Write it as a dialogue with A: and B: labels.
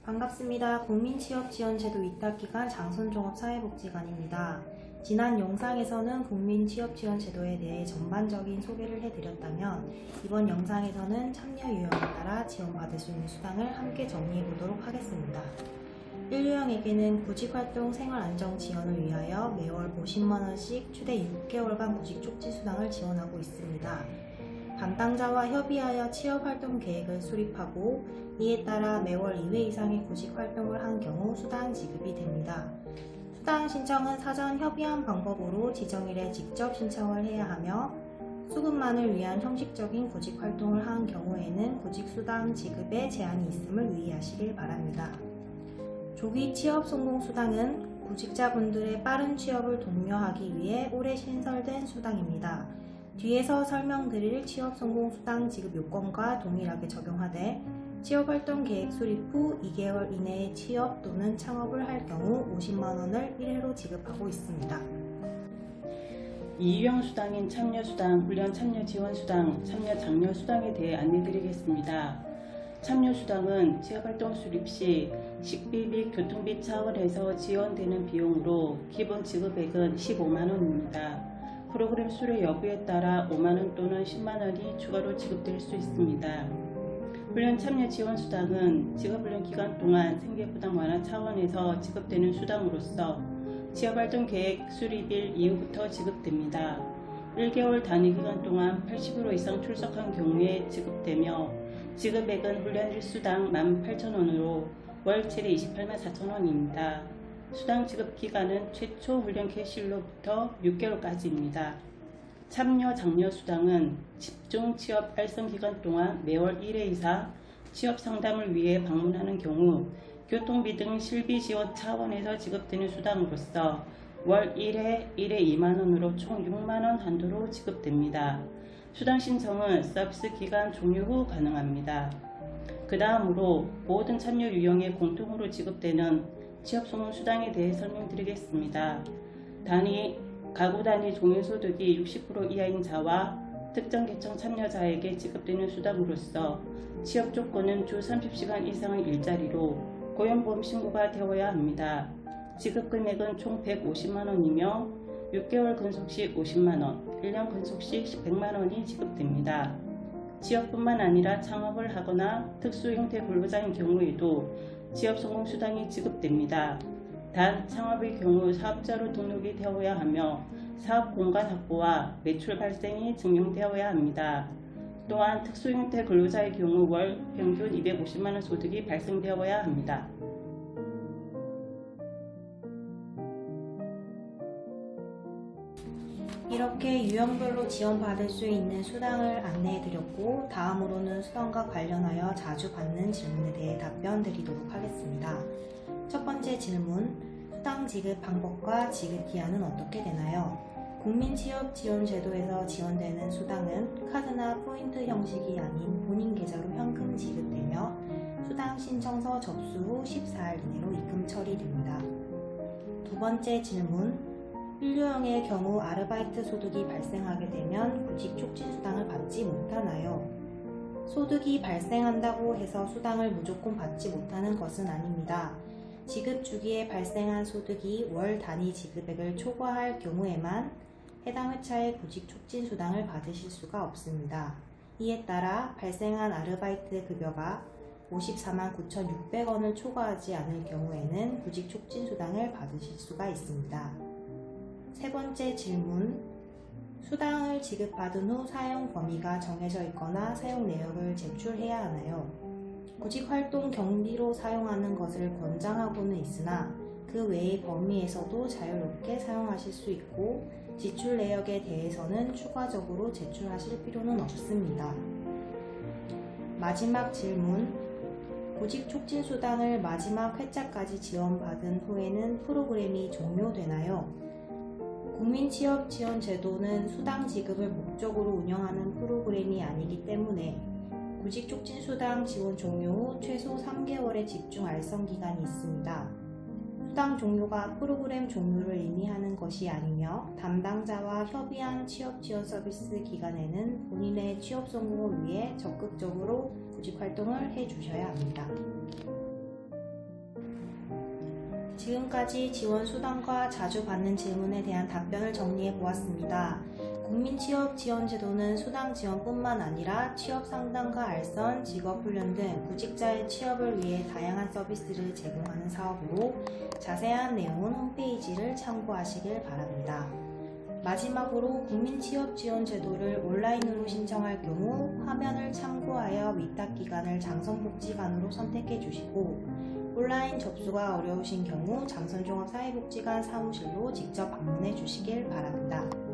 A: 반갑습니다. 국민취업지원제도 위탁기관 장손종합사회복지관입니다. 지난 영상에서는 국민취업지원제도에 대해 전반적인 소개를 해드렸다면 이번 영상에서는 참여 유형에 따라 지원받을 수 있는 수당을 함께 정리해 보도록 하겠습니다. 1유형에게는 구직활동 생활안정지원을 위하여 매월 50만원씩 최대 6개월간 구직촉진수당을 지원하고 있습니다. 담당자와 협의하여 취업활동 계획을 수립하고 이에 따라 매월 2회 이상의 구직활동을 한 경우 수당 지급이 됩니다. 수당 신청은 사전 협의한 방법으로 지정일에 직접 신청을 해야 하며 수급만을 위한 형식적인 구직활동을 한 경우에는 구직수당 지급에 제한이 있음을 유의하시길 바랍니다. 조기 취업 성공 수당은 구직자분들의 빠른 취업을 독려하기 위해 올해 신설된 수당입니다. 뒤에서 설명드릴 취업 성공 수당 지급 요건과 동일하게 적용하되 취업활동 계획 수립 후 2개월 이내에 취업 또는 창업을 할 경우 50만원을 1회로 지급하고 있습니다.
B: 2유형 수당인 참여수당, 훈련 참여지원수당, 참여장려수당에 대해 안내드리겠습니다. 참여수당은 취업활동 수립 시 식비 및 교통비 차원에서 지원되는 비용으로 기본 지급액은 15만원입니다. 프로그램 수료 여부에 따라 5만원 또는 10만원이 추가로 지급될 수 있습니다. 훈련 참여 지원 수당은 직업훈련 기간 동안 생계부담 완화 차원에서 지급되는 수당으로서 취업활동 계획 수립일 이후부터 지급됩니다. 1개월 단위 기간 동안 80% 이상 출석한 경우에 지급되며 지급액은 훈련일 수당 18,000원으로 월 최대 28만 4천원입니다. 수당 지급 기간은 최초 훈련 개시일로부터 6개월까지입니다. 참여 장려 수당은 집중 취업 알선 기간 동안 매월 1회 취업 상담을 위해 방문하는 경우 교통비 등 실비 지원 차원에서 지급되는 수당으로서 월 1회 2만원으로 총 6만원 한도로 지급됩니다. 수당 신청은 서비스 기간 종료 후 가능합니다. 그 다음으로 모든 참여 유형에 공통으로 지급되는 취업성공 수당에 대해 설명드리겠습니다. 가구 단위 종유소득이 60% 이하인 자와 특정 계층 참여자에게 지급되는 수당으로서 취업 조건은 주 30시간 이상의 일자리로 고용보험 신고가 되어야 합니다. 지급 금액은 총 150만원이며 6개월 근속 시 50만원, 1년 근속 시 100만원이 지급됩니다. 취업뿐만 아니라 창업을 하거나 특수 형태 근로자인 경우에도 취업 성공 수당이 지급됩니다. 단 창업의 경우 사업자로 등록이 되어야 하며 사업 공간 확보와 매출 발생이 증명되어야 합니다. 또한 특수 형태 근로자의 경우 월 평균 250만원 소득이 발생되어야 합니다.
A: 이렇게 유형별로 지원받을 수 있는 수당을 안내해드렸고 다음으로는 수당과 관련하여 자주 받는 질문에 대해 답변 드리도록 하겠습니다. 첫 번째 질문, 수당 지급 방법과 지급 기한은 어떻게 되나요? 국민취업지원제도에서 지원되는 수당은 카드나 포인트 형식이 아닌 본인 계좌로 현금 지급되며 수당 신청서 접수 후 14일 이내로 입금 처리됩니다. 두 번째 질문, 1유형의 경우 아르바이트 소득이 발생하게 되면 구직촉진수당을 받지 못하나요? 소득이 발생한다고 해서 수당을 무조건 받지 못하는 것은 아닙니다. 지급 주기에 발생한 소득이 월 단위 지급액을 초과할 경우에만 해당 회차의 구직촉진수당을 받으실 수가 없습니다. 이에 따라 발생한 아르바이트 급여가 54만 9,600원을 초과하지 않을 경우에는 구직촉진수당을 받으실 수가 있습니다. 세 번째 질문, 수당을 지급받은 후 사용 범위가 정해져 있거나 사용 내역을 제출해야 하나요? 구직활동 경비로 사용하는 것을 권장하고는 있으나 그 외의 범위에서도 자유롭게 사용하실 수 있고 지출 내역에 대해서는 추가적으로 제출하실 필요는 없습니다. 마지막 질문, 구직촉진수당을 마지막 회차까지 지원받은 후에는 프로그램이 종료되나요? 국민취업지원제도는 수당 지급을 목적으로 운영하는 프로그램이 아니기 때문에 구직촉진수당 지원 종료 후 최소 3개월의 집중 알선 기간이 있습니다. 수당 종료가 프로그램 종료를 의미하는 것이 아니며 담당자와 협의한 취업지원 서비스 기간에는 본인의 취업 성공을 위해 적극적으로 구직활동을 해주셔야 합니다. 지금까지 지원 수당과 자주 받는 질문에 대한 답변을 정리해 보았습니다. 국민취업지원제도는 수당 지원뿐만 아니라 취업 상담과 알선, 직업훈련 등 구직자의 취업을 위해 다양한 서비스를 제공하는 사업으로 자세한 내용은 홈페이지를 참고하시길 바랍니다. 마지막으로 국민취업지원제도를 온라인으로 신청할 경우 화면을 참고하여 위탁 기관을 장성복지관으로 선택해 주시고 온라인 접수가 어려우신 경우 장선종합사회복지관 사무실로 직접 방문해 주시길 바랍니다.